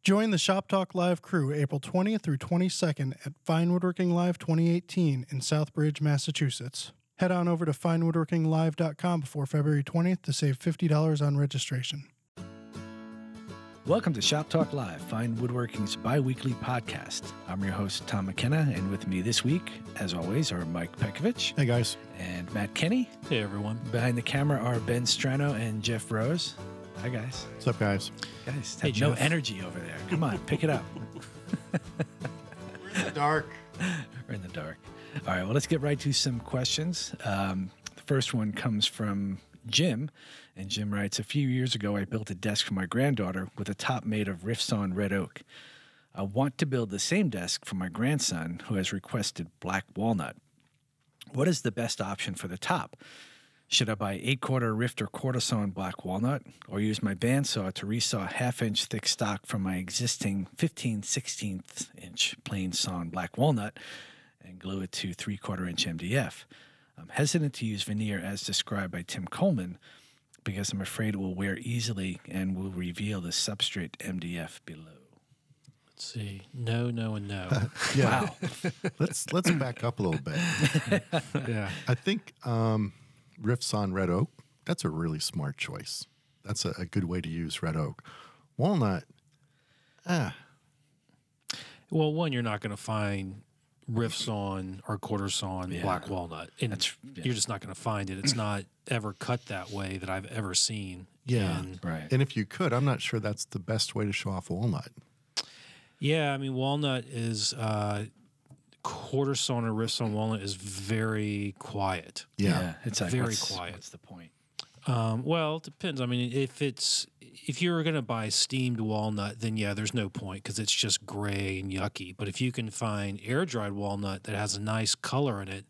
Join the Shop Talk Live crew April 20th through 22nd at Fine Woodworking Live 2018 in Southbridge, Massachusetts. Head on over to finewoodworkinglive.com before February 20th to save $50 on registration. Welcome to Shop Talk Live, Fine Woodworking's bi-weekly podcast. I'm your host, Tom McKenna, and with me this week, as always, are Mike Pekovich. Hey, guys. And Matt Kenny. Hey, everyone. Behind the camera are Ben Strano and Jeff Rose. Hi, guys. What's up, guys? Guys, have no energy over there. Come on, pick it up. We're in the dark. We're in the dark. All right, well, let's get right to some questions. The first one comes from Jim, and Jim writes, a few years ago, I built a desk for my granddaughter with a top made of rift-sawn red oak. I want to build the same desk for my grandson, who has requested black walnut. What is the best option for the top? Should I buy 8-quarter rift or quarter-sawn black walnut, or use my bandsaw to resaw half-inch thick stock from my existing 15/16-inch plain sawn black walnut and glue it to 3/4-inch MDF? I'm hesitant to use veneer as described by Tim Coleman because I'm afraid it will wear easily and will reveal the substrate MDF below. Let's see. No, and no. Yeah. Wow. Let's back up a little bit. Yeah. I think riffs on red oak, that's a really smart choice. That's a good way to use red oak. Walnut, Well, one, you're not going to find riffs on or quarters on black walnut. And you're just not going to find it. It's not ever cut that way that I've ever seen. Yeah. Right. And if you could, I'm not sure that's the best way to show off walnut. Yeah, I mean, walnut is quarter sawn or riffs on walnut is very quiet. Yeah. It's like, very quiet. What's the point? Well, it depends. I mean, if you're going to buy steamed walnut, then yeah, there's no point because it's just gray and yucky. But if you can find air dried walnut that has a nice color in it,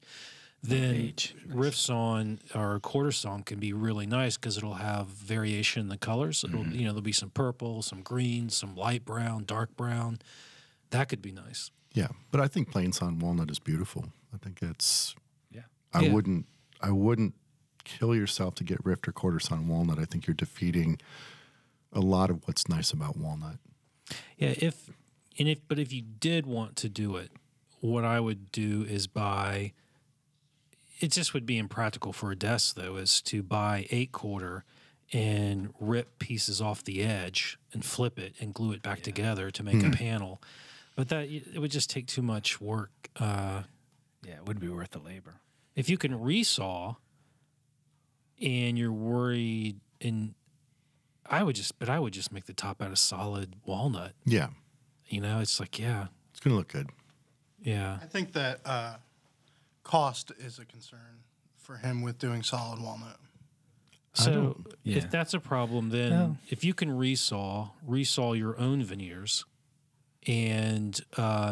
then riffs on or quarter sawn can be really nice because it'll have variation in the colors. It'll there'll be some purple, some green, some light brown, dark brown. That could be nice. Yeah. But I think plain sawn walnut is beautiful. I think it's I Yeah. wouldn't kill yourself to get rift or quarter sawn walnut. I think you're defeating a lot of what's nice about walnut. Yeah, but if you did want to do it, what I would do is buy. It just would be impractical for a desk, though, is to buy 8-quarter and rip pieces off the edge and flip it and glue it back together to make a panel. But it would just take too much work. It wouldn't be worth the labor. If you can resaw, and you're worried, I would just make the top out of solid walnut. Yeah. It's like It's going to look good. yeah. I think that cost is a concern for him with doing solid walnut. So if that's a problem, then if you can resaw your own veneers and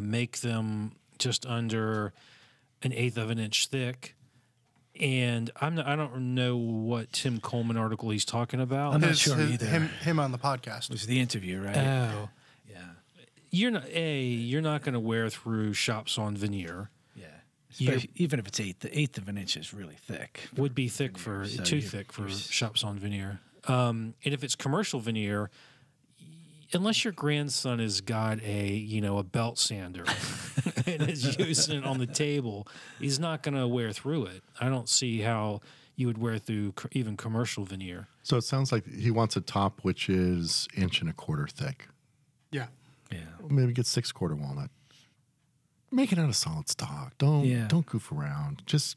make them just under 1/8 of an inch thick. And I don't know what Tim Coleman article he's talking about. I'm not sure either. Him on the podcast. It was the interview, right? Oh, Yeah. you're not going to wear through shop sawn veneer. Yeah. Even if it's the eighth of an inch is really thick. Would be thick too thick for shop sawn veneer. And if it's commercial veneer, unless your grandson has got a belt sander and is using it on the table, he's not going to wear through it. I don't see how you would wear through even commercial veneer. So it sounds like he wants a top which is 1.25 thick. Yeah. Yeah. Maybe get 6-quarter walnut. Make it out of solid stock. Don't goof around. Just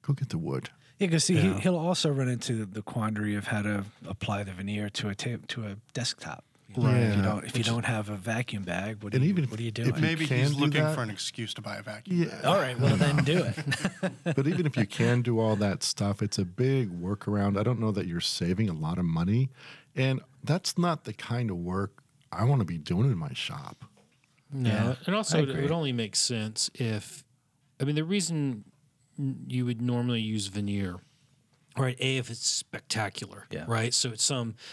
go get the wood. Yeah, because he'll also run into the quandary of how to apply the veneer to a desktop. Right. If you don't have a vacuum bag, what are you doing? Maybe he's looking for an excuse to buy a vacuum bag. All right, well then do it. But even if you can do all that stuff, it's a big workaround. I don't know that you're saving a lot of money, and that's not the kind of work I want to be doing in my shop. No, and also it would only make sense the reason you would normally use veneer, right? If it's spectacular, right? So it's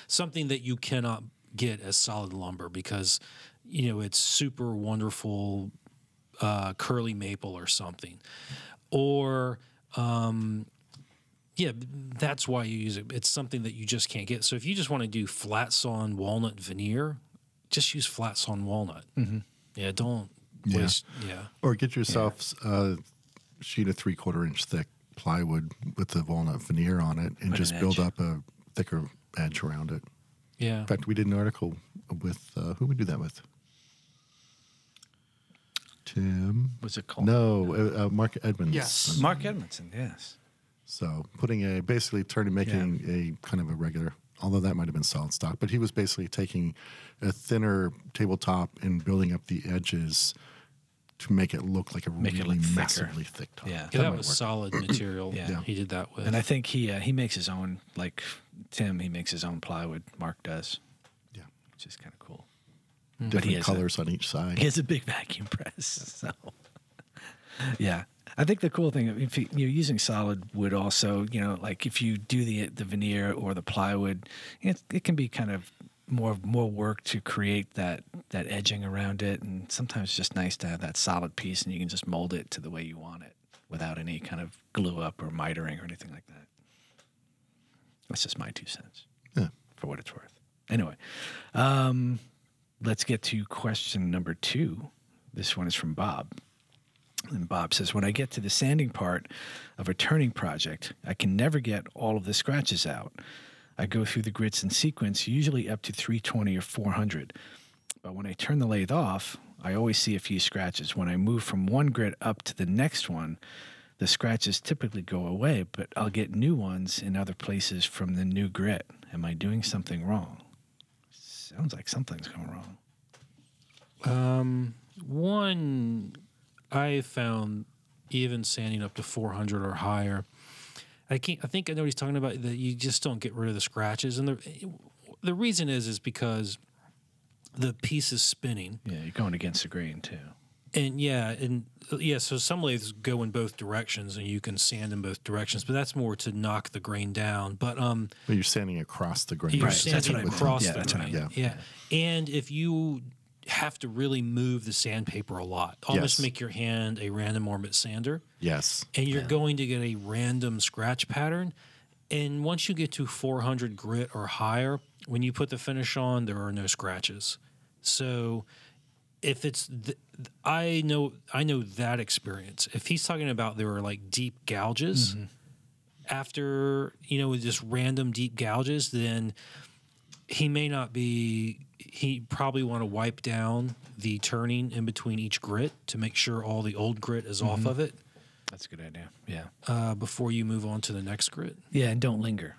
something that you cannot get as solid lumber because it's super wonderful curly maple or something, or that's why you use it. It's something that you just can't get. So if you just want to do flat sawn walnut veneer, just use flat sawn walnut. Yeah, don't Yeah. waste. Yeah, Or get yourself a sheet of 3/4 inch thick plywood with the walnut veneer on it and Put just an build edge. up a thicker edge around it. yeah. In fact, we did an article with, who we do that with? Tim? What's it called? No, Mark Edmonds. Yes. Mark Edmondson, yes. So making a kind of a regular, although that might have been solid stock, but he was basically taking a thinner tabletop and building up the edges to make it look like a Make it really look thicker. massively thick top. Yeah. Yeah, that might was work. solid material. Yeah. He did that with. And I think he makes his own, like Tim, he makes his own plywood. Mark does. Yeah. Which is kind of cool. Different has colors on each side. He has a big vacuum press. So, yeah. I think the cool thing, if you're using solid wood also, like if you do the veneer or the plywood, it can be kind of more work to create that edging around it. And sometimes it's just nice to have that solid piece and you can just mold it to the way you want it without any kind of glue up or mitering or anything like that. That's just my 2 cents. Yeah. For what it's worth. Anyway, let's get to question number 2. This one is from Bob. And Bob says, when I get to the sanding part of a turning project, I can never get all of the scratches out. I go through the grits in sequence, usually up to 320 or 400. But when I turn the lathe off, I always see a few scratches. When I move from one grit up to the next one, the scratches typically go away, but I'll get new ones in other places from the new grit. Am I doing something wrong? Sounds like something's going wrong. One, I found even sanding up to 400 or higher. I think I know what he's talking about, that you just don't get rid of the scratches. And the reason is because the piece is spinning. Yeah, you're going against the grain too. And so some lathes go in both directions and you can sand in both directions, but that's more to knock the grain down. But But you're sanding across the grain. you're Right, that's sanding what I across meant. Yeah, the that's what I grain. meant. Yeah. And if you have to really move the sandpaper a lot, almost Yes. make your hand a random orbit sander, Yes. and you're going to get a random scratch pattern. And once you get to 400 grit or higher, when you put the finish on, there are no scratches. So if it's, I know that experience. If he's talking about there were like deep gouges after, just random deep gouges, then he may not be, he probably want to wipe down the turning in between each grit to make sure all the old grit is off of it That's a good idea. Yeah. before you move on to the next grit. Yeah, and don't linger.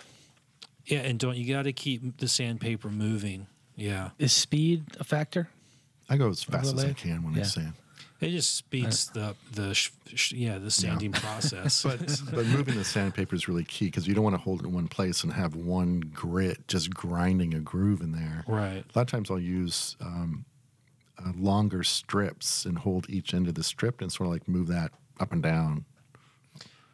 Yeah, and you got to keep the sandpaper moving. Yeah. Is speed a factor? I go as fast as I lathe? can when Yeah. I sand. It just speeds the sanding process. But moving the sandpaper is really key because you don't want to hold it in one place and have one grit just grinding a groove in there. Right. A lot of times I'll use longer strips and hold each end of the strip and sort of like move that up and down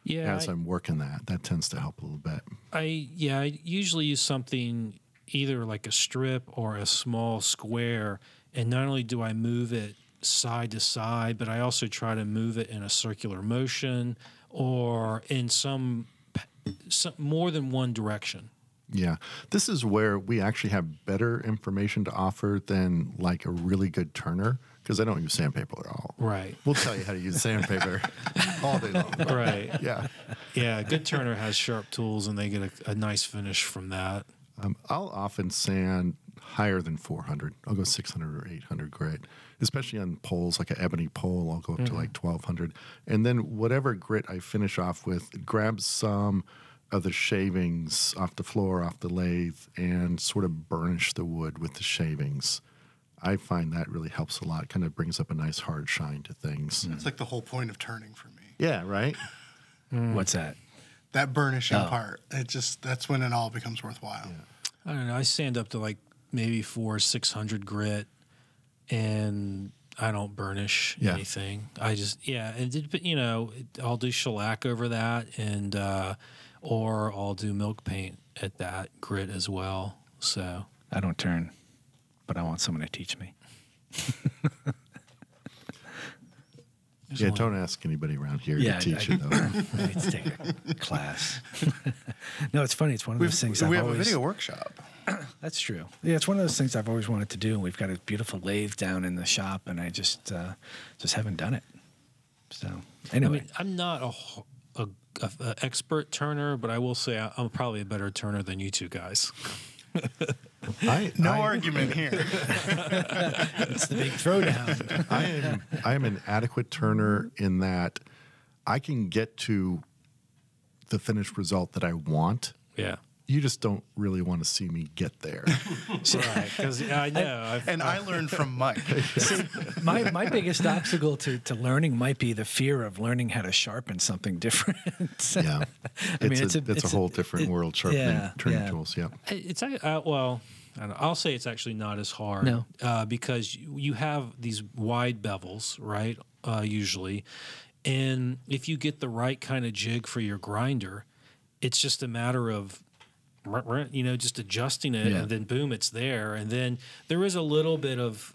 Yeah. as I'm working that. That tends to help a little bit. I usually use something either like a strip or a small square, and not only do I move it side to side, but I also try to move it in a circular motion or in some more than one direction. Yeah. This is where we actually have better information to offer than like a really good turner because I don't use sandpaper at all. Right. We'll tell you how to use sandpaper all day long. Right. Yeah. Yeah. A good turner has sharp tools, and they get a nice finish from that. I'll often sand higher than 400. I'll go 600 or 800 grit, especially on poles, like an ebony pole. I'll go up to like 1200. And then whatever grit I finish off with, grab some of the shavings off the floor, off the lathe, and sort of burnish the wood with the shavings. I find that really helps a lot. It kind of brings up a nice hard shine to things. It's like the whole point of turning for me. Yeah, right? What's that? That burnishing part. That's when it all becomes worthwhile. I don't know. I sand up to like maybe 400-600 grit, and I don't burnish Yeah. anything. I just I'll do shellac over that, and or I'll do milk paint at that grit as well. So I don't turn, but I want someone to teach me. Yeah, don't ask anybody around here to teach you, though. I need to take a class. No, it's funny. It's one of those things We have a video workshop. That's true. Yeah, it's one of those things I've always wanted to do. We've got a beautiful lathe down in the shop, and I just haven't done it. So anyway, I mean, I'm not a expert turner, but I will say I'm probably a better turner than you two guys. No argument here. it's the big throwdown. I am an adequate turner in that I can get to the finished result that I want. Yeah. You just don't really want to see me get there. Right, because I know. I learned from Mike. See, my biggest obstacle to learning might be the fear of learning how to sharpen something different. Yeah. I mean, it's a whole different world, sharpening turning tools. Yeah. It's well, I don't know, I'll say it's actually not as hard. No. Because you have these wide bevels, right? Usually, and if you get the right kind of jig for your grinder, it's just a matter of just adjusting it, and then boom, it's there. And then there is a little bit of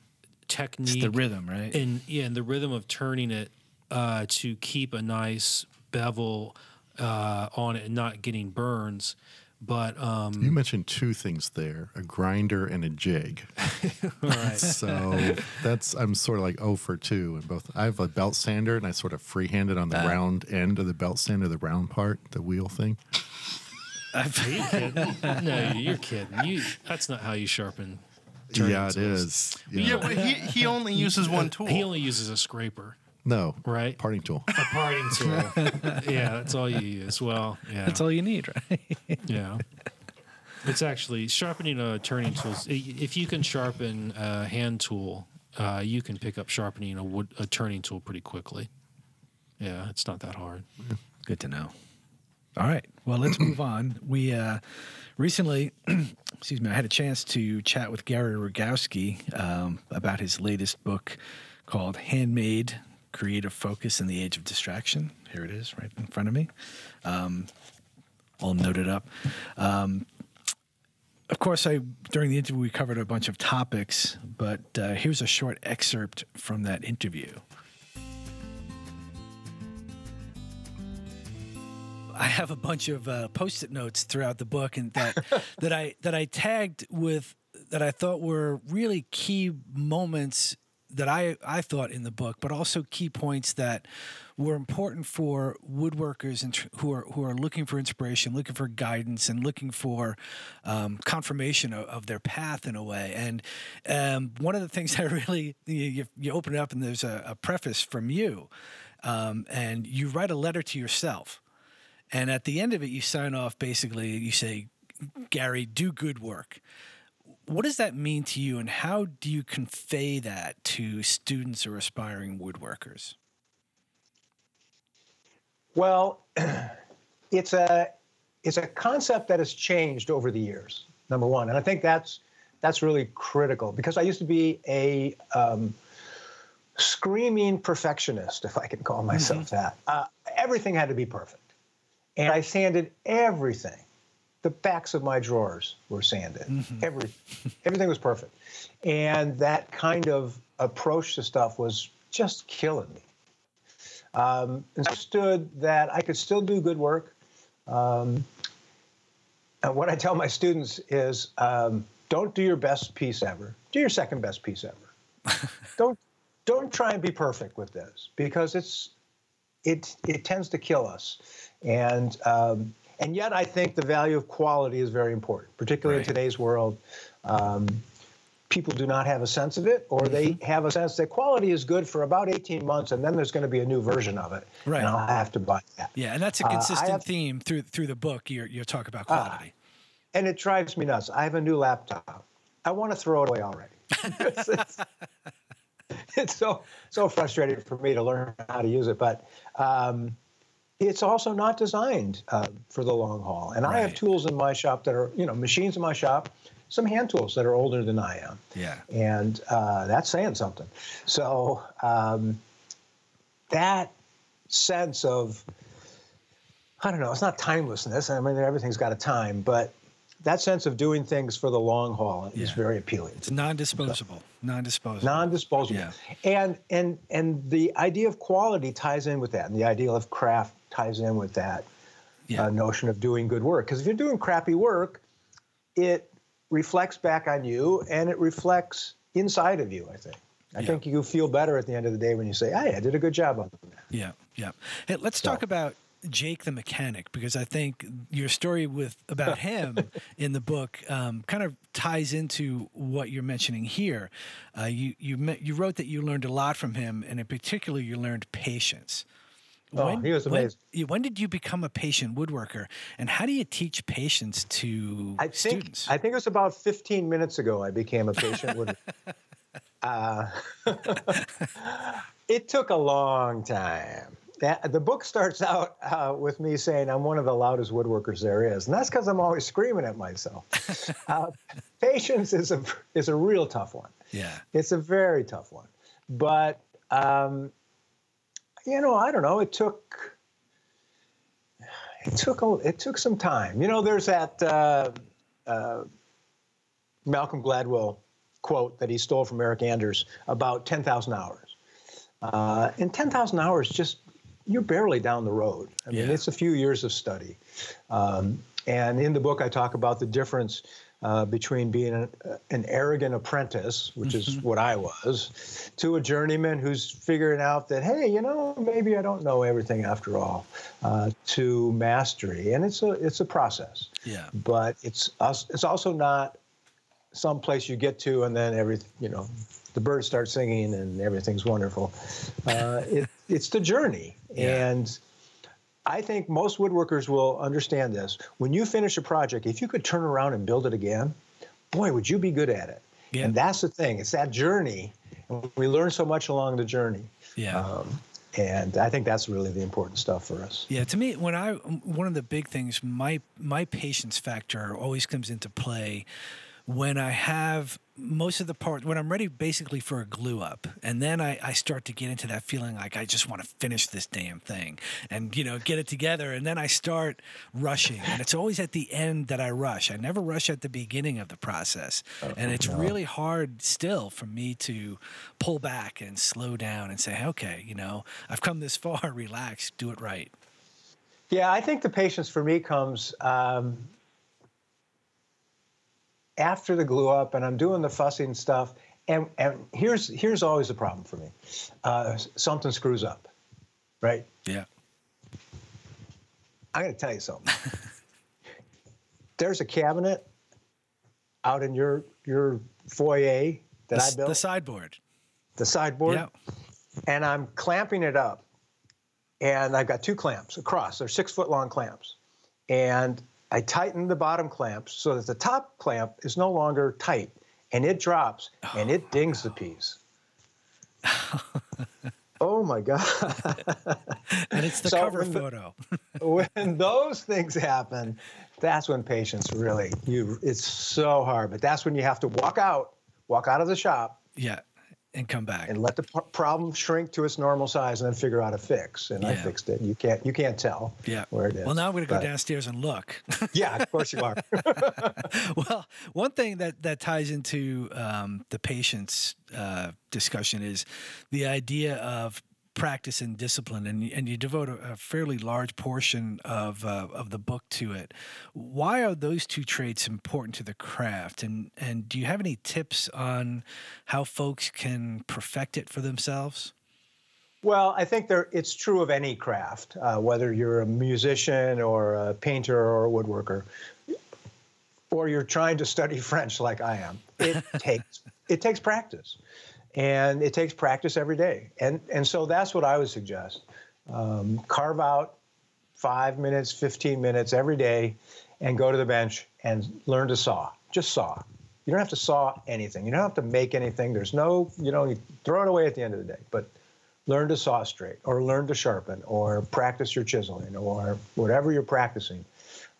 technique. It's the rhythm, right? And the rhythm of turning it to keep a nice bevel on it and not getting burns. But you mentioned two things there: a grinder and a jig. Right. So I'm sort of like 0 for 2 in both. I have a belt sander, and I sort of freehand it on the round end of the belt sander, the round part, the wheel thing. Are you kidding? No, you're kidding. That's not how you sharpen turning Yeah, it tools. is. Yeah, but he only uses one tool. He only uses a scraper. No. Right? Parting tool. A parting tool. Yeah, that's all you use. Well, yeah. That's all you need, right? Yeah. It's actually sharpening a turning tool. If you can sharpen a hand tool, you can pick up sharpening a turning tool pretty quickly. Yeah, it's not that hard. Good to know. All right. Well, let's move on. We recently, excuse me, I had a chance to chat with Gary Rogowski about his latest book called Handmade: Creative Focus in the Age of Distraction. Here it is right in front of me. All noted up. Of course, during the interview, we covered a bunch of topics, but here's a short excerpt from that interview. I have a bunch of Post-it notes throughout the book, and that I tagged with that I thought were really key moments that I thought in the book, but also key points that were important for woodworkers and who are looking for inspiration, looking for guidance, and looking for confirmation of their path in a way. And one of the things I really you open it up and there's a preface from you, and you write a letter to yourself. And at the end of it, you sign off, basically, you say, Gary, do good work. What does that mean to you, and how do you convey that to students or aspiring woodworkers? Well, it's a concept that has changed over the years, number one. And I think that's really critical, because I used to be a screaming perfectionist, if I can call myself that. Everything had to be perfect. And I sanded everything. The backs of my drawers were sanded. Everything was perfect. And that kind of approach to stuff was just killing me. And I understood that I could still do good work. And what I tell my students is, don't do your best piece ever. Do your second best piece ever. Don't try and be perfect with this, because it tends to kill us. And yet I think the value of quality is very important, particularly in today's world. People do not have a sense of it, or they have a sense that quality is good for about 18 months, and then there's going to be a new version of it, and I'll have to buy that. Yeah, and that's a consistent theme through the book. You talk about quality. And it drives me nuts. I have a new laptop. I want to throw it away already. It's so frustrating for me to learn how to use it, but it's also not designed for the long haul. And I have tools in my shop that are, machines in my shop, some hand tools that are older than I am. Yeah. And that's saying something. So that sense of, I don't know, it's not timelessness. I mean, everything's got a time, but that sense of doing things for the long haul is very appealing. It's non-disposable. Non-disposable. Non-disposable. Yeah. And the idea of quality ties in with that, and the idea of craft ties in with that notion of doing good work. Because if you're doing crappy work, it reflects back on you, and it reflects inside of you, I think. I think you feel better at the end of the day when you say, hey, I did a good job on that. Yeah, yeah. Hey, let's talk about Jake the mechanic, because I think your story about him in the book kind of ties into what you're mentioning here. You wrote that you learned a lot from him, and in particular, you learned patience. He was amazing. When did you become a patient woodworker, and how do you teach patience to students? I think it was about 15 minutes ago I became a patient woodworker. It took a long time. The book starts out with me saying I'm one of the loudest woodworkers there is, and that's because I'm always screaming at myself. Patience is a real tough one. Yeah, it's a very tough one. But I don't know. It took some time. There's that Malcolm Gladwell quote that he stole from Eric Anders about 10,000 hours. In 10,000 hours, you're barely down the road. I mean, it's a few years of study. And in the book, I talk about the difference between being an arrogant apprentice, which is what I was, to a journeyman who's figuring out that, hey, maybe I don't know everything after all, to mastery. And it's a process. Yeah. But it's also not some place you get to and then the birds start singing and everything's wonderful. It's the journey. Yeah. And I think most woodworkers will understand this. When you finish a project, if you could turn around and build it again, boy, would you be good at it. Yeah. And that's the thing. It's that journey. And we learn so much along the journey. Yeah. And I think that's really the important stuff for us. Yeah, to me, one of the big things, my patience factor always comes into play when I have most of the parts, when I'm ready basically for a glue up, and then I start to get into that feeling like I just want to finish this damn thing and, get it together. And then I start rushing, and it's always at the end that I rush. I never rush at the beginning of the process. And it's really hard still for me to pull back and slow down and say, okay, I've come this far, relax, do it right. Yeah, I think the patience for me comes after the glue up, and I'm doing the fussing stuff, and here's always the problem for me. Something screws up, right? Yeah. I'm going to tell you something. There's a cabinet out in your foyer that I built. The sideboard. The sideboard. Yeah. And I'm clamping it up, and I've got two clamps across. They're 6-foot long clamps, and I tighten the bottom clamps so that the top clamp is no longer tight, and it drops, and it dings the piece. Oh, my God. And it's the cover photo. When those things happen, that's when patience really, it's so hard. But that's when you have to walk out of the shop. Yeah, and come back. And let the problem shrink to its normal size and then figure out a fix. And I fixed it. You can't tell where it is. Well, now I'm going to go downstairs and look. Yeah, of course you are. Well, one thing that ties into the patience discussion is the idea of practice and discipline, and you devote a fairly large portion of the book to it. Why are those two traits important to the craft? And do you have any tips on how folks can perfect it for themselves? Well, I think it's true of any craft, whether you're a musician or a painter or a woodworker, or you're trying to study French like I am. It takes practice. And it takes practice every day. And so that's what I would suggest. Carve out 5 minutes, 15 minutes every day and go to the bench and learn to saw. Just saw. You don't have to saw anything. You don't have to make anything. There's no, you throw it away at the end of the day. But learn to saw straight, or learn to sharpen, or practice your chiseling, or whatever you're practicing.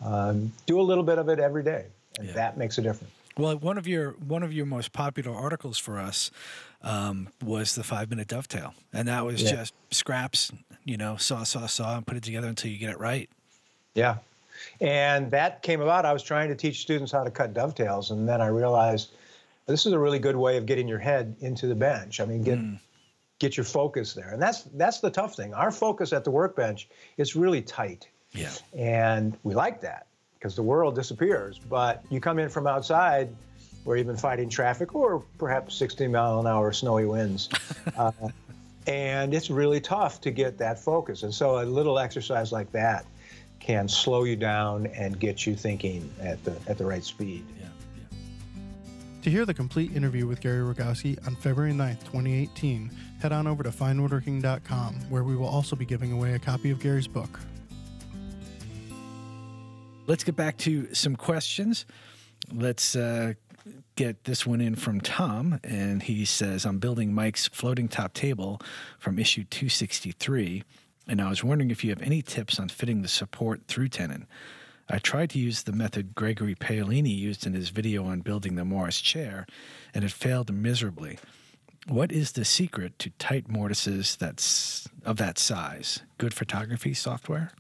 Do a little bit of it every day, and that makes a difference. Well, one of your most popular articles for us was the 5-minute dovetail, and that was just scraps, saw, and put it together until you get it right. Yeah, And that came about. I was trying to teach students how to cut dovetails, and then I realized this is a really good way of getting your head into the bench. I mean, get your focus there. And that's the tough thing. Our focus at the workbench is really tight. Yeah. And we like that because the world disappears. But you come in from outside where you've been fighting traffic or perhaps 60-mile-an-hour snowy winds. And it's really tough to get that focus. And so a little exercise like that can slow you down and get you thinking at the right speed. Yeah. To hear the complete interview with Gary Rogowski on February 9th, 2018, head on over to finewoodworking.com, where we will also be giving away a copy of Gary's book. Let's get back to some questions. Let's get this one in from Tom, and he says, I'm building Mike's floating top table from issue 263, and I was wondering if you have any tips on fitting the support through tenon. I tried to use the method Gregory Paolini used in his video on building the Morris chair, and it failed miserably. What is the secret to tight mortises that's of that size? Good photography software?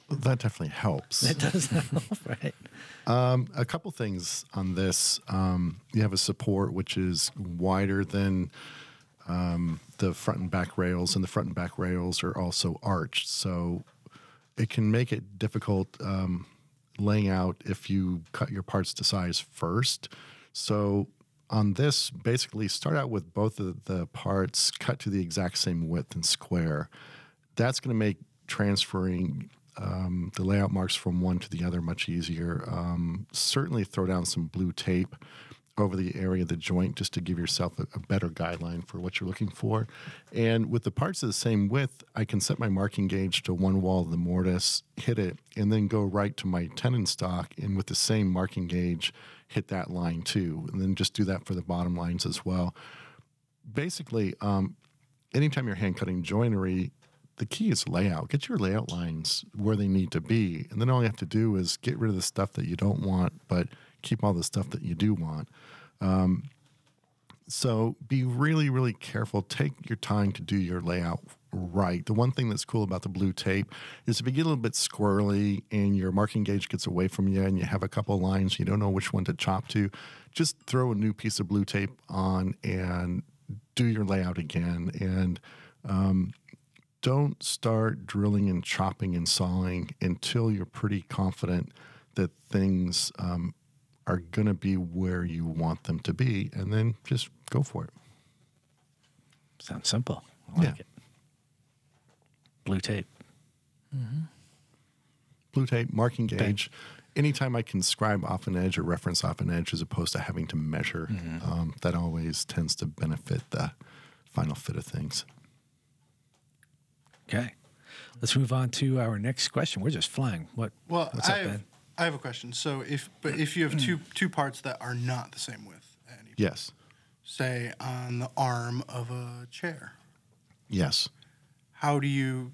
That definitely helps. It does help, right? A couple things on this. You have a support which is wider than the front and back rails, and the front and back rails are also arched. So it can make it difficult laying out if you cut your parts to size first. So on this, basically start out with both of the parts cut to the exact same width and square. That's going to make transferring the layout marks from one to the other much easier. Certainly throw down some blue tape over the area of the joint just to give yourself a better guideline for what you're looking for. And with the parts of the same width, I can set my marking gauge to one wall of the mortise, hit it, and then go right to my tenon stock, and with the same marking gauge, hit that line too. And then just do that for the bottom lines as well. Basically, anytime you're hand cutting joinery, the key is layout. Get your layout lines where they need to be. And then all you have to do is get rid of the stuff that you don't want, but keep all the stuff that you do want. So be really, really careful. Take your time to do your layout right. The one thing that's cool about the blue tape is if you get a little bit squirrely and your marking gauge gets away from you and you have a couple of lines, you don't know which one to chop to, just throw a new piece of blue tape on and do your layout again. And don't start drilling and chopping and sawing until you're pretty confident that things are going to be where you want them to be, and then just go for it. Sounds simple. I like it. Blue tape. Mm-hmm. Blue tape, marking gauge. Anytime I can scribe off an edge or reference off an edge as opposed to having to measure, that always tends to benefit the final fit of things. Okay. Let's move on to our next question. We're just flying. What's up, Ben? I have a question. So if you have two parts that are not the same width at any point, Yes. say on the arm of a chair, Yes. are you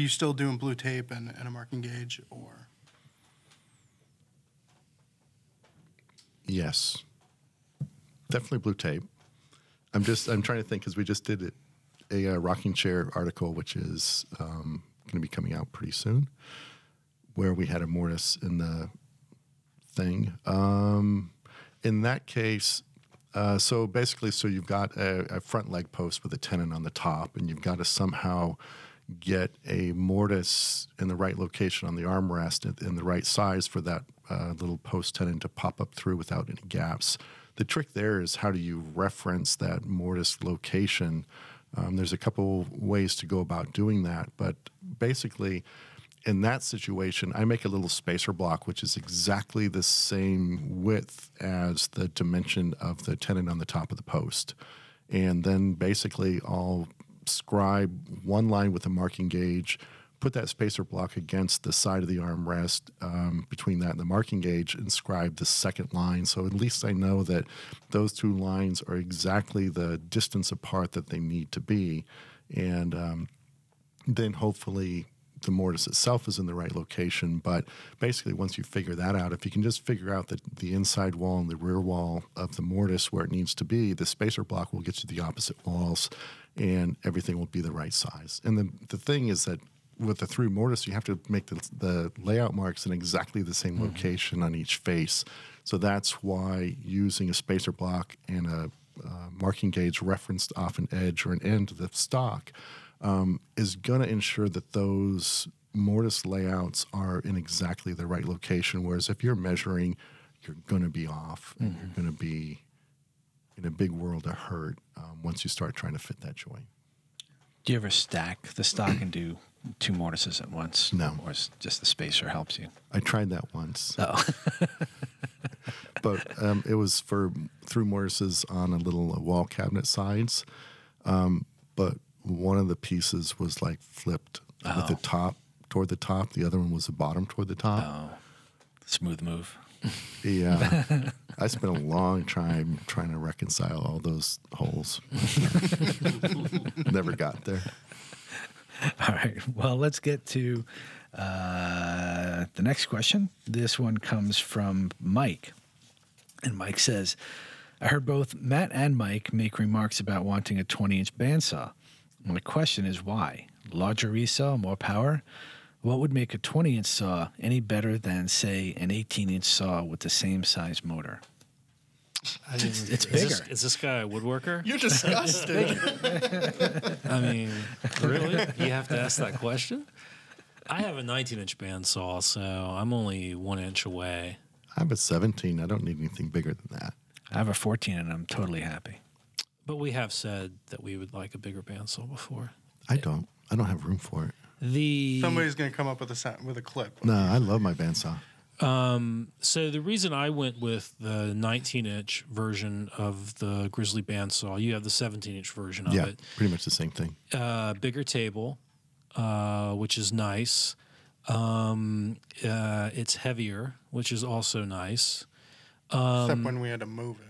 still doing blue tape and a marking gauge, or? Yes. Definitely blue tape. I'm trying to think because we just did a rocking chair article, which is going to be coming out pretty soon, where we had a mortise in the thing. In that case, so basically, you've got a front leg post with a tenon on the top, and you've got to somehow get a mortise in the right location on the armrest in the right size for that little post tenon to pop up through without any gaps. The trick there is how do you reference that mortise location? There's a couple ways to go about doing that, but basically, in that situation, I make a little spacer block, which is exactly the same width as the dimension of the tenon on the top of the post. And then basically I'll scribe one line with a marking gauge, put that spacer block against the side of the armrest between that and the marking gauge, and scribe the second line. So at least I know that those two lines are exactly the distance apart that they need to be. And then hopefully the mortise itself is in the right location. But basically, once you figure that out, if you can just figure out that the inside wall and the rear wall of the mortise where it needs to be, the spacer block will get you the opposite walls and everything will be the right size. And the thing is that with the through mortise, you have to make the layout marks in exactly the same location on each face. So that's why using a spacer block and a marking gauge referenced off an edge or an end of the stock is going to ensure that those mortise layouts are in exactly the right location. Whereas if you're measuring, you're going to be off and you're going to be in a big world of hurt once you start trying to fit that joint. Do you ever stack the stock and do 2 mortises at once? No. Or is just the spacer helps you? I tried that once. Oh. But it was for through mortises on a little wall cabinet sides. But one of the pieces was like flipped with the top toward the top. The other one was the bottom toward the top. Oh, smooth move. Yeah. I spent a long time trying to reconcile all those holes. Never got there. All right. Well, let's get to the next question. This one comes from Mike. And Mike says, I heard both Matt and Mike make remarks about wanting a 20-inch bandsaw. My question is why? Larger resaw, more power? What would make a 20-inch saw any better than, say, an 18-inch saw with the same size motor? It's bigger. Is this guy a woodworker? You're disgusting. I mean, really? You have to ask that question? I have a 19-inch bandsaw, so I'm only 1 inch away. I have a 17. I don't need anything bigger than that. I have a 14, and I'm totally happy. But we have said that we would like a bigger bandsaw before. I don't. I don't have room for it. Somebody's going to come up with a clip. No, I love my bandsaw. So the reason I went with the 19-inch version of the Grizzly bandsaw, you have the 17-inch version of it. Pretty much the same thing. Bigger table, which is nice. It's heavier, which is also nice. Except when we had to move it.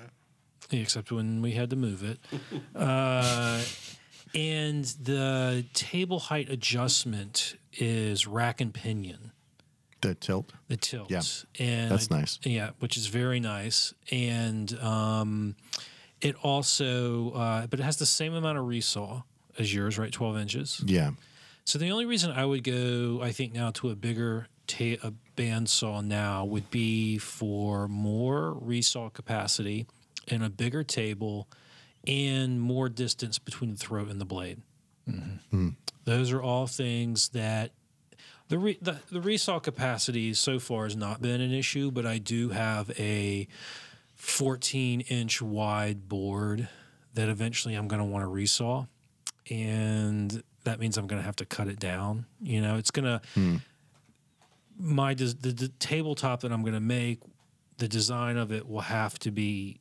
Except when we had to move it. And the table height adjustment is rack and pinion. The tilt? The tilt. Yeah, and that's nice. Yeah, which is very nice. And it also, but it has the same amount of resaw as yours, right? 12 inches. Yeah. So the only reason I would go, I think, now to a bigger a bandsaw now would be for more resaw capacity and a bigger table and more distance between the throat and the blade. Mm-hmm. Those are all things that the resaw capacity so far has not been an issue, but I do have a 14-inch wide board that eventually I'm going to want to resaw, and that means I'm going to have to cut it down. You know, it's going to the tabletop that I'm going to make, the design of it will have to be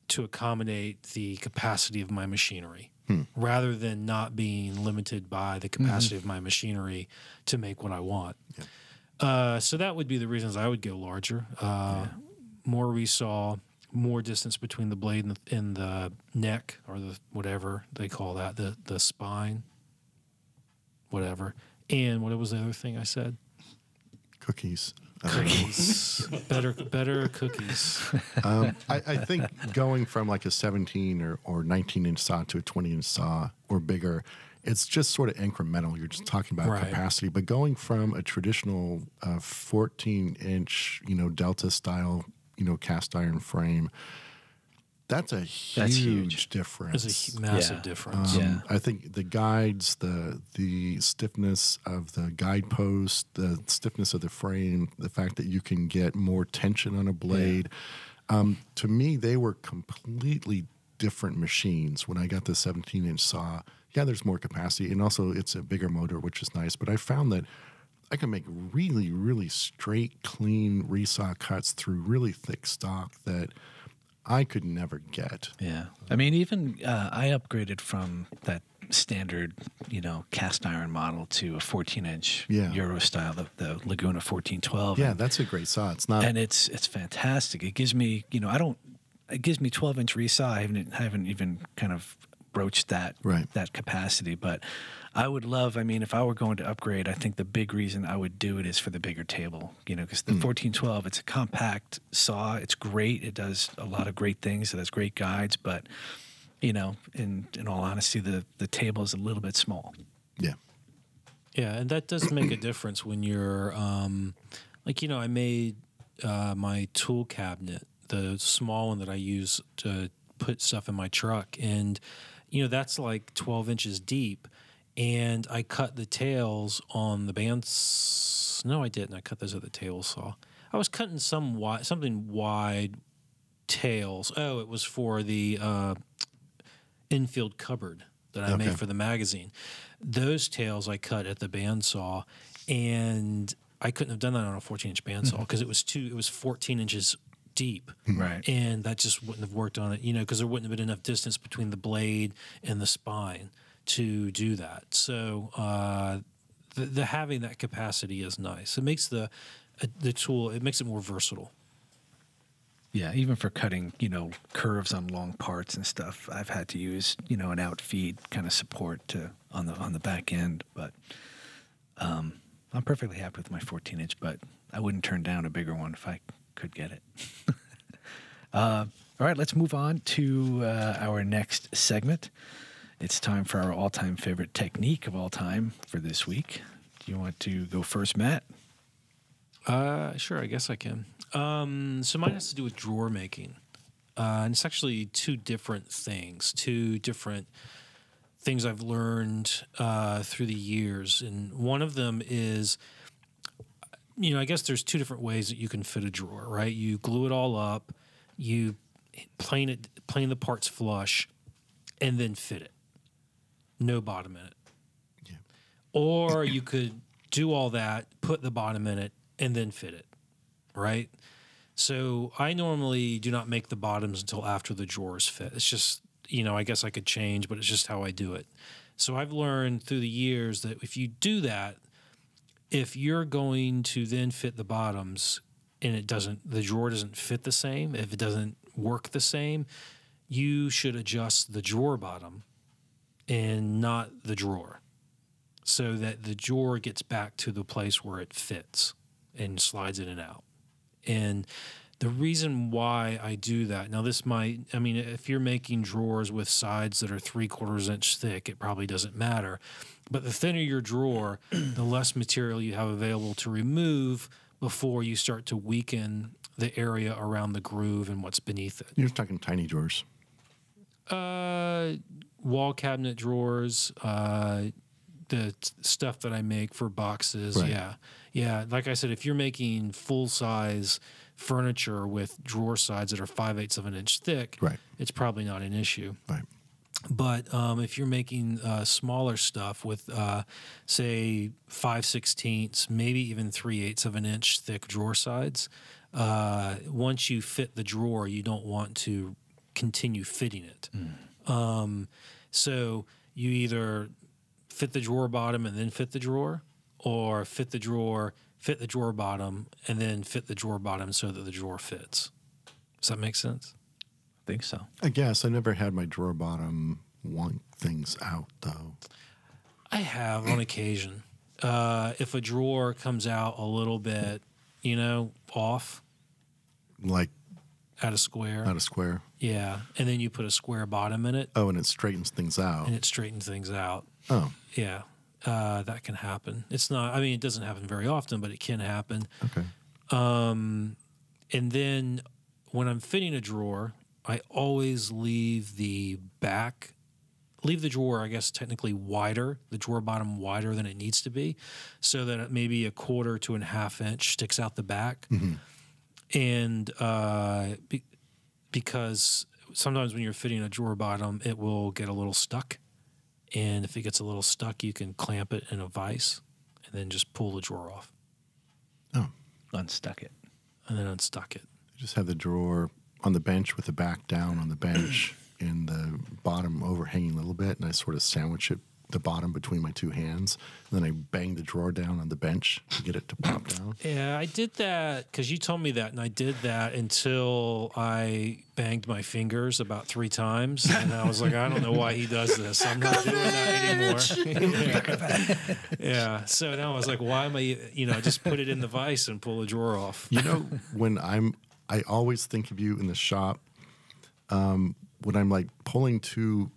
to accommodate the capacity of my machinery rather than not being limited by the capacity of my machinery to make what I want. Yeah. So that would be the reasons I would go larger. More resaw, more distance between the blade and the neck, or the whatever they call that, the spine, whatever. And what was the other thing I said? Cookies. Cookies. better cookies. I think going from like a 17 or 19-inch saw to a 20-inch saw or bigger, it's just sort of incremental. You're just talking about capacity. But going from a traditional 14-inch, Delta style, cast iron frame, that's a huge difference. It's a massive difference. I think the guides, the stiffness of the guidepost, the stiffness of the frame, the fact that you can get more tension on a blade, to me, they were completely different machines. When I got the 17-inch saw, there's more capacity, and also it's a bigger motor, which is nice. But I found that I can make really, really straight, clean resaw cuts through really thick stock that I could never get. Yeah. I mean, even I upgraded from that standard, cast iron model to a 14-inch Euro style, the Laguna 1412. Yeah, that's a great saw. It's not, and it's fantastic. It gives me, it gives me 12-inch resaw. I haven't even kind of broached that capacity, but I would love, if I were going to upgrade, I think the big reason I would do it is for the bigger table, because the 1412, it's a compact saw. It's great. It does a lot of great things. It has great guides, but, in all honesty, the table is a little bit small. Yeah. Yeah, and that does make a difference when you're, like, I made my tool cabinet, the small one that I use to put stuff in my truck, and, that's like 12 inches deep, and I cut the tails on the no, I didn't. I cut those with the table saw. I was cutting something wide tails. Oh, it was for the infield cupboard that I made for the magazine. Those tails I cut at the bandsaw, and I couldn't have done that on a 14-inch bandsaw because it was 14 inches deep. Right. And that just wouldn't have worked on it, because there wouldn't have been enough distance between the blade and the spine to do that. So the having that capacity is nice. It makes the tool, it makes it more versatile. Yeah, even for cutting, curves on long parts and stuff, I've had to use, an outfeed kind of support on the back end. But I'm perfectly happy with my 14-inch, but I wouldn't turn down a bigger one if I could get it. All right, let's move on to our next segment. It's time for our all-time favorite technique of all time for this week. Do you want to go first, Matt? Sure, I guess I can. So mine has to do with drawer making. And it's actually two different things I've learned through the years. And one of them is, I guess there's two different ways that you can fit a drawer, right? You glue it all up, you plane the parts flush, and then fit it. No bottom in it. Yeah. Or you could do all that, put the bottom in it, and then fit it, right? So I normally do not make the bottoms until after the drawers fit. It's just, I guess I could change, but it's just how I do it. So I've learned through the years that if you do that, if you're going to then fit the bottoms and the drawer doesn't fit the same, if it doesn't work the same, you should adjust the drawer bottom and not the drawer so that the drawer gets back to the place where it fits and slides in and out. And the reason why I do that, now if you're making drawers with sides that are 3/4 inch thick, it probably doesn't matter. But the thinner your drawer, the less material you have available to remove before you start to weaken the area around the groove and what's beneath it. You're talking tiny drawers. Wall cabinet drawers, the stuff that I make for boxes. Right. Yeah. Like I said, if you're making full-size furniture with drawer sides that are 5/8 of an inch thick, right, it's probably not an issue. Right. But if you're making smaller stuff with, say, 5/16, maybe even 3/8 of an inch thick drawer sides, once you fit the drawer, you don't want to continue fitting it. So you either fit the drawer bottom and then fit the drawer, or fit the drawer bottom, and then fit the drawer bottom so that the drawer fits. Does that make sense? I think so. I guess I never had my drawer bottom want things out, though. I have on occasion. If a drawer comes out a little bit, off. Like out of square. Yeah. And then you put a square bottom in it. Oh, and it straightens things out. Oh. Yeah. That can happen. It's not, it doesn't happen very often, but it can happen. Okay. And then when I'm fitting a drawer, I always leave the drawer, I guess, technically wider, the drawer bottom wider than it needs to be, so that it maybe 1/4 to 1/2 inch sticks out the back. Mm-hmm. And because sometimes when you're fitting a drawer bottom, it will get a little stuck. And if it gets a little stuck, you can clamp it in a vise and then just pull the drawer off. Oh. Unstuck it. And then unstuck it. You just have the drawer on the bench with the back down on the bench and the bottom overhanging a little bit, and I sort of sandwich the bottom between my two hands, and then I bang the drawer down on the bench to get it to pop down. Yeah, I did that because you told me that, and I did that until I banged my fingers about 3 times, and I was like, I don't know why he does this. I'm not doing that anymore. Yeah, so now I was like, why am I, just put it in the vise and pull the drawer off. When I always think of you in the shop when I'm like pulling two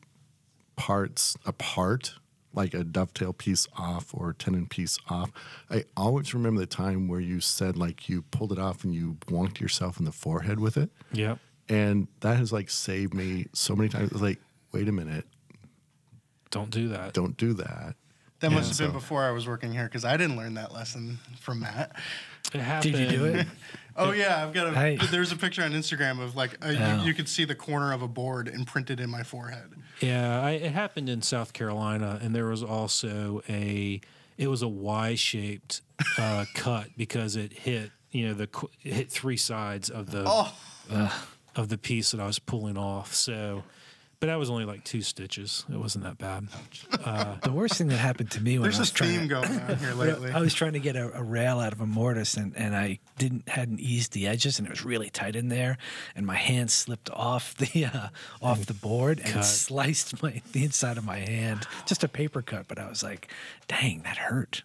parts apart like a dovetail piece off or tenon piece off, I always remember the time where you said like you pulled it off and you wonked yourself in the forehead with it. Yep. And that has like saved me so many times. It's like, wait a minute, Don't do that. don't do that. That must have been before I was working here because I didn't learn that lesson from Matt. It happened. Did you do it? Oh yeah, I've got a. Hey. There's a picture on Instagram of like you could see the corner of a board imprinted in my forehead. Yeah, it happened in South Carolina, and there was also it was a Y-shaped cut because it hit it hit three sides of the piece that I was pulling off. So, but that was only like 2 stitches. It wasn't that bad. The worst thing that happened to me when There's I was a theme trying going on here lately. I was trying to get a rail out of a mortise and I hadn't eased the edges and it was really tight in there and my hand slipped off the board and it sliced the inside of my hand. Just a paper cut, but I was like, dang, that hurt.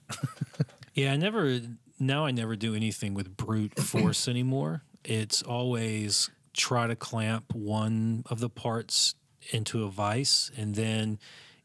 Yeah, I never do anything with brute force anymore. It's always try to clamp one of the parts into a vise and then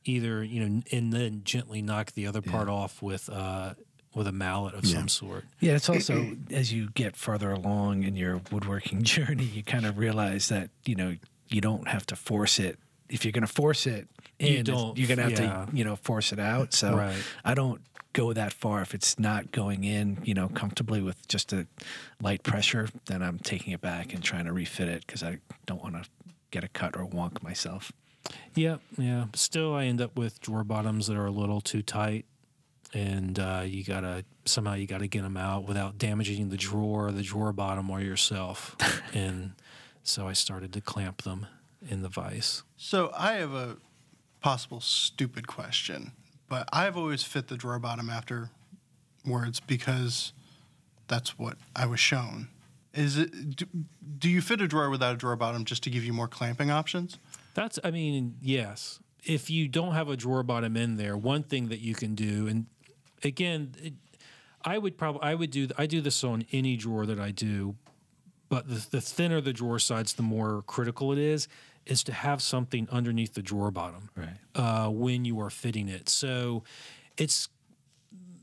either and then gently knock the other part off with a mallet of some sort. Yeah, it's also as you get further along in your woodworking journey, you kind of realize that you don't have to force it. If you're going to force it in, you're going to have to force it out. So I don't go that far. If it's not going in comfortably with just a light pressure, then I'm taking it back and trying to refit it because I don't want to get a cut or wonk myself. Yeah. Still, I end up with drawer bottoms that are a little too tight, and you gotta get them out without damaging the drawer bottom, or yourself. And so I started to clamp them in the vise. So I have a possible stupid question, but I've always fit the drawer bottom afterwards because that's what I was shown. Do you fit a drawer without a drawer bottom just to give you more clamping options? Yes. If you don't have a drawer bottom in there, one thing that you can do, and again, I do this on any drawer that I do, but the thinner the drawer sides, the more critical it is to have something underneath the drawer bottom when you are fitting it. So it's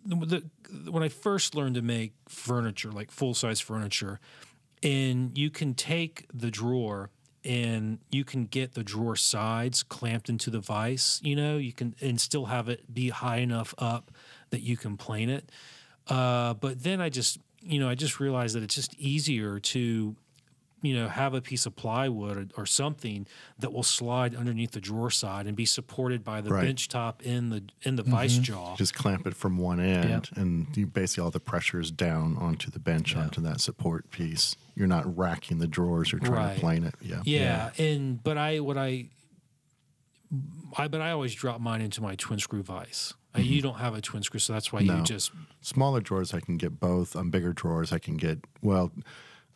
when I first learned to make furniture, like full-size furniture, and you can take the drawer and you can get the drawer sides clamped into the vise, you can, and still have it be high enough up that you can plane it. But then I just realized that it's just easier to, have a piece of plywood or something that will slide underneath the drawer side and be supported by the bench top in the vise jaw. Just clamp it from one end, and you basically all the pressure is down onto the bench, onto that support piece. You're not racking the drawers or trying to plane it. But I always drop mine into my twin screw vise. You don't have a twin screw, so that's why you just smaller drawers. I can get both. On bigger drawers, I can get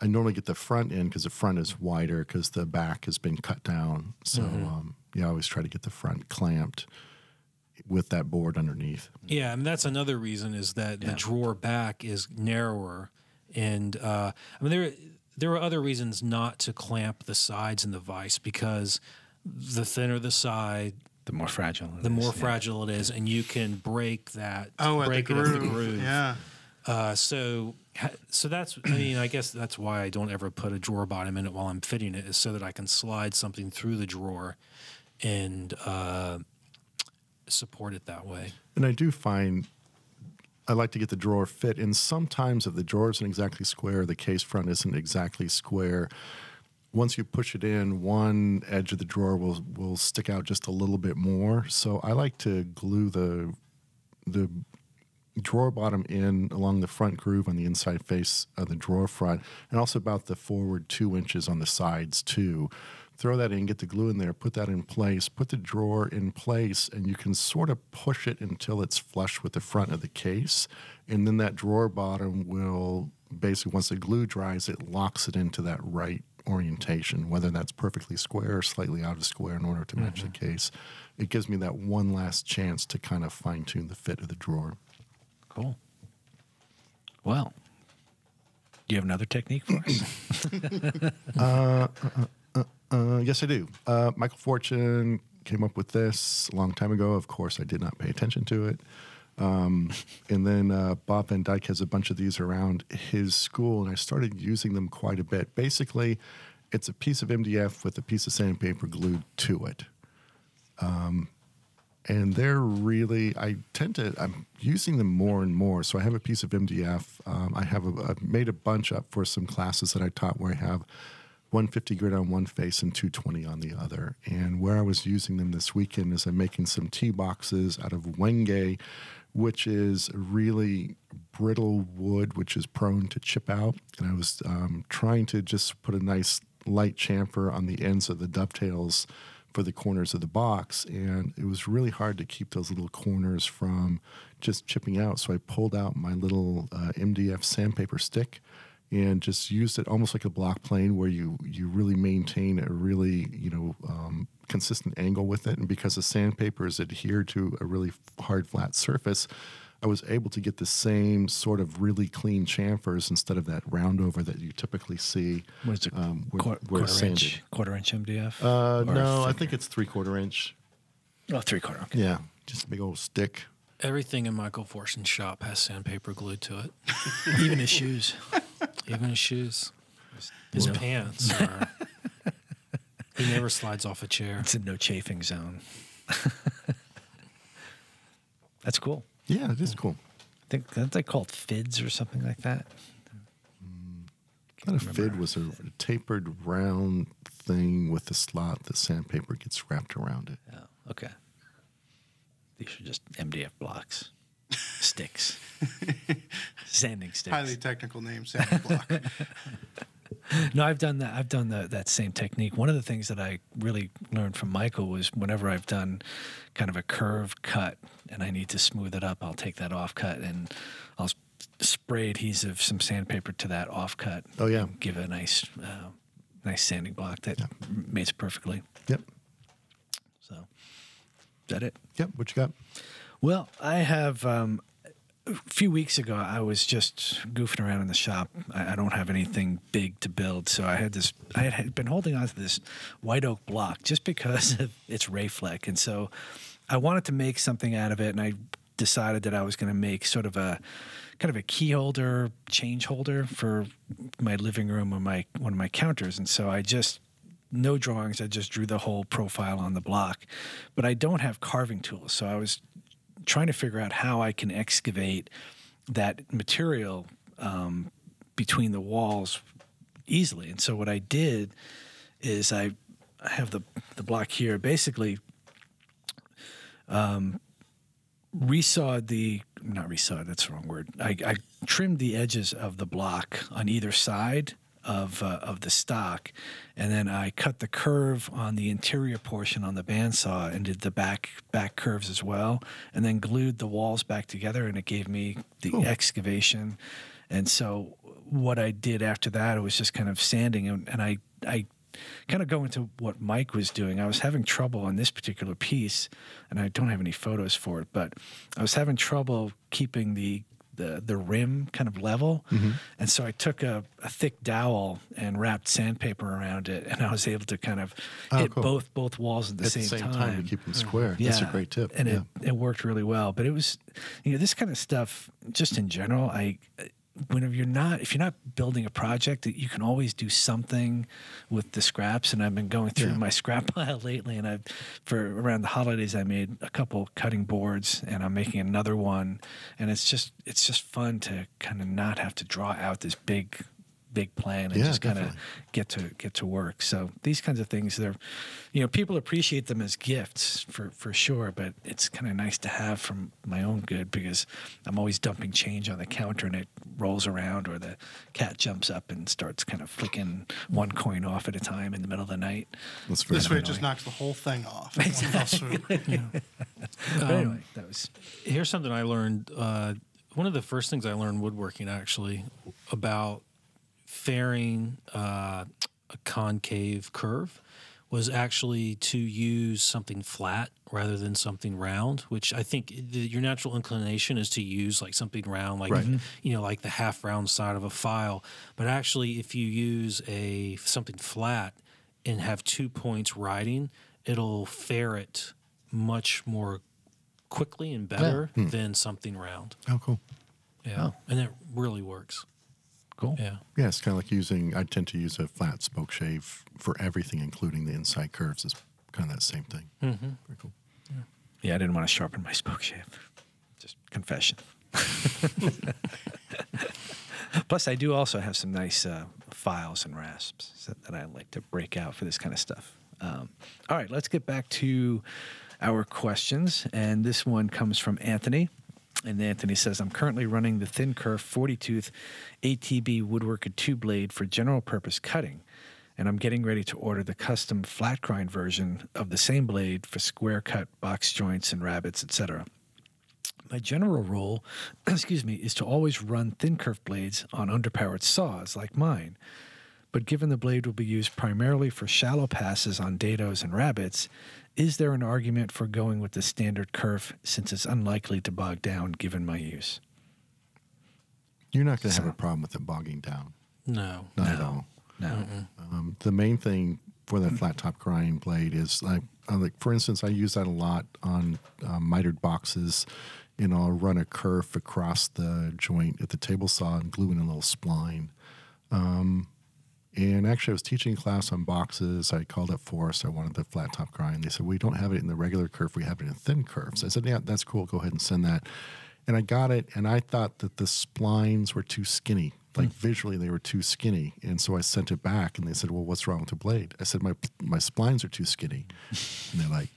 I normally get the front end because the front is wider because the back has been cut down. So I always try to get the front clamped with that board underneath. Yeah, and that's another reason is that the drawer back is narrower, and there are other reasons not to clamp the sides in the vise because the thinner the side, the more fragile it is, and you can break that. Break it at the groove. Yeah. So that's, I guess that's why I don't ever put a drawer bottom in it while I'm fitting it, is so that I can slide something through the drawer and support it that way. And I do find I like to get the drawer fit, and sometimes if the drawer isn't exactly square, the case front isn't exactly square, once you push it in, one edge of the drawer will stick out just a little bit more. So I like to glue the drawer bottom in along the front groove on the inside face of the drawer front, and also about the forward 2 inches on the sides too. Throw that in, get the glue in there, put that in place, put the drawer in place, and you can sort of push it until it's flush with the front of the case. And then that drawer bottom will basically, once the glue dries, it locks it into that right orientation, whether that's perfectly square or slightly out of square in order to match the case. It gives me that one last chance to kind of fine-tune the fit of the drawer. Cool. Well, do you have another technique for us? Yes, I do. Michael Fortune came up with this a long time ago. Of course, I did not pay attention to it. And then Bob Van Dyke has a bunch of these around his school, and I started using them quite a bit. Basically, it's a piece of MDF with a piece of sandpaper glued to it. And they're really, I'm using them more and more. So I have a piece of MDF. I've made a bunch up for some classes that I taught where I have 150 grit on one face and 220 on the other. And where I was using them this weekend is I'm making some tee boxes out of wenge, which is really brittle wood, which is prone to chip out. And I was trying to just put a nice light chamfer on the ends of the dovetails for the corners of the box, and it was really hard to keep those little corners from just chipping out. So I pulled out my little MDF sandpaper stick and just used it almost like a block plane, where you really maintain a really consistent angle with it. And because the sandpaper is adhered to a really hard flat surface, I was able to get the same sort of really clean chamfers instead of that round over that you typically see. What is it? Quarter inch MDF? No, I think it's 3/4 inch. Oh, 3/4. Okay. Yeah, just a big old stick. Everything in Michael Forson's shop has sandpaper glued to it. Even his shoes. Even his shoes. His pants. He never slides off a chair. It's a no chafing zone. That's cool. Yeah, it is cool. I think aren't they called fids or something like that? Not a fid, was a tapered round thing with a slot that sandpaper gets wrapped around it. Oh, okay. These are just MDF blocks, sticks, sanding sticks. Highly technical name, sanding block. No, I've done that. I've done that same technique. One of the things that I really learned from Michael was whenever I've done kind of a curve cut and I need to smooth it up, I'll take that off cut and I'll spray adhesive, some sandpaper to that off cut. Oh yeah, and give it a nice sanding block that mates perfectly. Yep. So, is that it? Yep. What you got? Well, I have. A few weeks ago, I was just goofing around in the shop. I don't have anything big to build, so I had been holding on to this white oak block just because of its Rayfleck, and so I wanted to make something out of it, and I decided that I was going to make sort of a kind of a key holder, change holder for my living room or one of my counters, and so no drawings. I just drew the whole profile on the block, but I don't have carving tools, so I was trying to figure out how I can excavate that material between the walls easily. And so what I did is I have the block here. Basically, not resawed, that's the wrong word. I trimmed the edges of the block on either side of the stock, and then I cut the curve on the interior portion on the bandsaw and did the back curves as well, and then glued the walls back together, and it gave me the excavation. And so what I did after that, it was just kind of sanding, and I kind of go into what Mike was doing. I was having trouble on this particular piece, and I don't have any photos for it, but I was having trouble keeping the rim kind of level. Mm-hmm. And so I took a thick dowel and wrapped sandpaper around it, and I was able to kind of hit both walls at the same time to keep them square. Yeah. That's a great tip. And it worked really well. But it was, this kind of stuff, just in general, if you're not building a project, you can always do something with the scraps. And I've been going through my scrap pile lately, and for around the holidays, I made a couple cutting boards, and I'm making another one. And it's just fun to kind of not have to draw out this big plan and just kind of get to work. So these kinds of things, they're, people appreciate them as gifts for sure, but it's kind of nice to have from my own good, because I'm always dumping change on the counter and it rolls around, or the cat jumps up and starts kind of flicking one coin off at a time in the middle of the night. This way it just knocks the whole thing off. But anyway, here's something I learned. One of the first things I learned woodworking, actually, about fairing a concave curve, was actually to use something flat rather than something round, which I think your natural inclination is to use like something round, like like the half round side of a file. But actually, if you use something flat and have 2 points riding, it'll ferret much more quickly and better than something round. Oh, cool. Yeah, and it really works. Cool. Yeah. Yeah, it's kind of like I tend to use a flat spoke shave for everything, including the inside curves. It's kind of that same thing. Mm-hmm. Very cool. Yeah, I didn't want to sharpen my spoke shave. Just confession. Plus, I do also have some nice files and rasps that I like to break out for this kind of stuff. All right, let's get back to our questions. And this one comes from Anthony. And Anthony says, I'm currently running the thin kerf 40-tooth ATB Woodworker 2 blade for general purpose cutting. And I'm getting ready to order the custom flat grind version of the same blade for square cut box joints and rabbets, etc. My general rule, is to always run thin kerf blades on underpowered saws like mine. But given the blade will be used primarily for shallow passes on dados and rabbits, is there an argument for going with the standard kerf since it's unlikely to bog down given my use? You're not going to have a problem with it bogging down. No. Not at all. No. The main thing for the flat top grind blade is like for instance, I use that a lot on mitered boxes, and I'll run a kerf across the joint at the table saw and glue in a little spline. And actually, I was teaching a class on boxes. I called up Forrest. I wanted the flat top grind. They said, we don't have it in the regular kerf. We have it in thin kerf. So I said, yeah, that's cool. Go ahead and send that. And I got it, and I thought that the splines were too skinny. Like visually, they were too skinny. And so I sent it back, and they said, well, what's wrong with the blade? I said, my splines are too skinny. And they're like,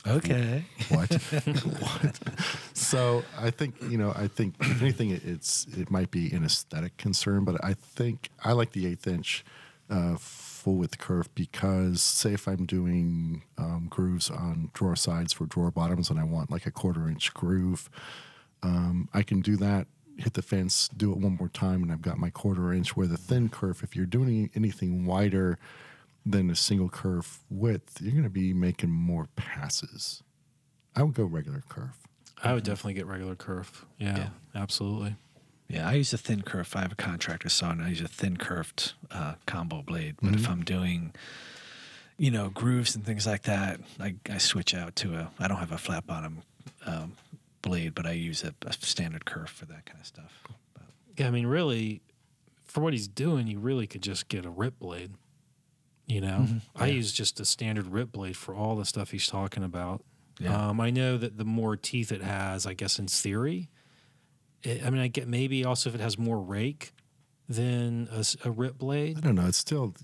Okay. what? What? So I think if anything, it might be an aesthetic concern, but I think I like the 1/8 inch full width kerf because, say, if I'm doing grooves on drawer sides for drawer bottoms and I want like a 1/4 inch groove, I can do that, hit the fence, do it one more time, and I've got my 1/4 inch. Where the thin kerf, if you're doing anything wider than a single kerf width, you're going to be making more passes. I would go regular kerf. I would definitely get regular kerf. Yeah, absolutely. Yeah, I use a thin kerf. I have a contractor saw, and I use a thin kerfed combo blade. But if I'm doing, grooves and things like that, I switch out to I don't have a flat bottom blade, but I use a standard kerf for that kind of stuff. But, Yeah, I mean, really, for what he's doing, you really could just get a rip blade. I use just a standard rip blade for all the stuff he's talking about. Yeah. I know that the more teeth it has, I guess in theory, I get maybe also if it has more rake than a rip blade. I don't know. It's still,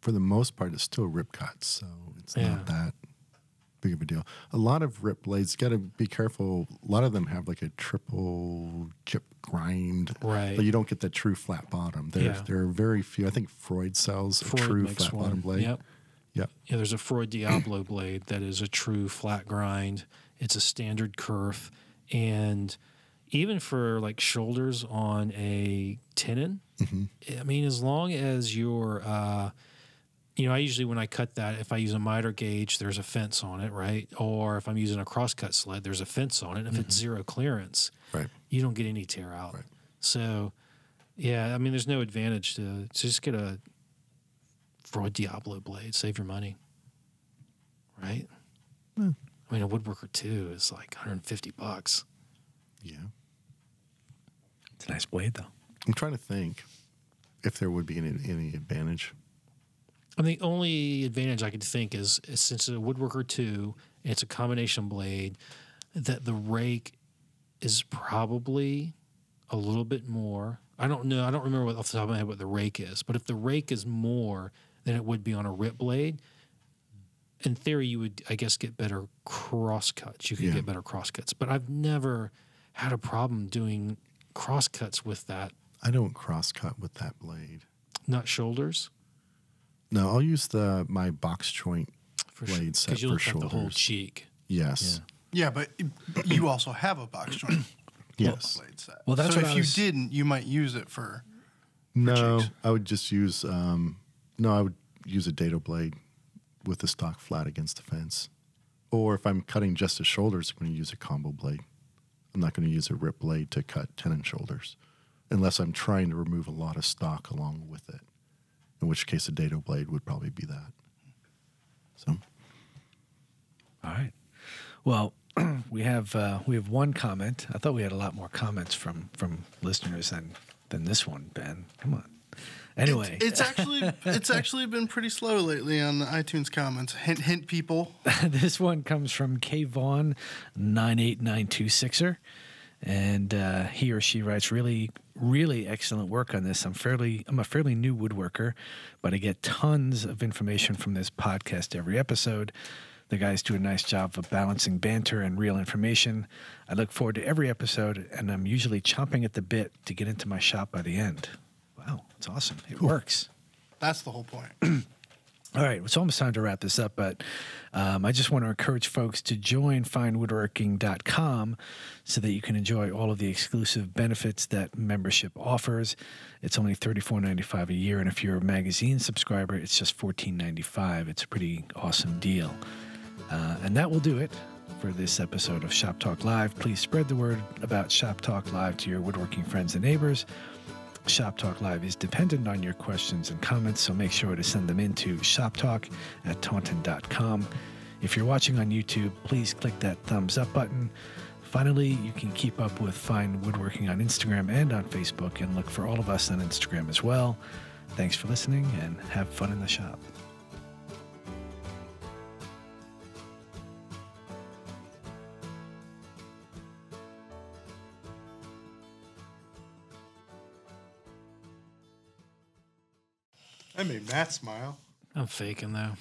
for the most part, it's still rip cuts, so it's not that big of a deal. A lot of rip blades, got to be careful. A lot of them have like a triple chip grind, Right? But you don't get the true flat bottom. There are very few. I think Freud sells a true makes flat bottom blade. Yep. Yep. Yeah, there's a Freud Diablo blade that is a true flat grind. It's a standard kerf, and even for like shoulders on a tenon, I mean, as long as you're, I usually when I cut that, if I use a miter gauge, there's a fence on it, right? Or if I'm using a crosscut sled, there's a fence on it. If it's zero clearance, Right. you don't get any tear out. Right. So, yeah, I mean, there's no advantage to just get a Freud Diablo blade, save your money, right? I mean, a Woodworker 2 is like $150. Yeah. it's a nice blade, though. I'm trying to think if there would be any advantage. And the only advantage I could think is since it's a Woodworker 2, and it's a combination blade, that the rake is probably a little bit more. I don't know. I don't remember off the top of my head what the rake is. But if the rake is more than it would be on a rip blade, in theory, you would, I guess, get better crosscuts. You could get better crosscuts. But I've never had a problem doing crosscuts with that. I don't crosscut with that blade. Not shoulders? No, I'll use my box joint blade set Because you for look at the whole shoulders. cheek. Yes. Yeah, but you also have a box joint Yes. blade set. Well, that's so what if you didn't, you might use it for No, cheeks. I would just use I would use a dado blade with the stock flat against the fence. Or if I'm cutting just the shoulders, I'm going to use a combo blade. I'm not going to use a rip blade to cut tenon shoulders unless I'm trying to remove a lot of stock along with it, in which case a dado blade would probably be that. So, All right. Well, we have one comment. I thought we had a lot more comments from listeners than this one, Ben. Come on. Anyway, it's actually been pretty slow lately on the iTunes comments. Hint, hint, people. This one comes from K Vaughn 98926er, and he or she writes, really, really excellent work on this. I'm a fairly new woodworker, but I get tons of information from this podcast every episode. The guys do a nice job of balancing banter and real information. I look forward to every episode, and I'm usually chomping at the bit to get into my shop by the end. Wow, that's awesome. It works. That's the whole point. All right, it's almost time to wrap this up, but I just want to encourage folks to join finewoodworking.com so that you can enjoy all of the exclusive benefits that membership offers. It's only $34.95 a year, and if you're a magazine subscriber, it's just $14.95. It's a pretty awesome deal. And that will do it for this episode of Shop Talk Live. Please spread the word about Shop Talk Live to your woodworking friends and neighbors. Shop Talk Live is dependent on your questions and comments, so make sure to send them into shoptalk@taunton.com. If you're watching on YouTube, please click that thumbs up button. Finally, you can keep up with Fine Woodworking on Instagram and on Facebook, and look for all of us on Instagram as well. Thanks for listening, and have fun in the shop. I made Matt smile. I'm faking though.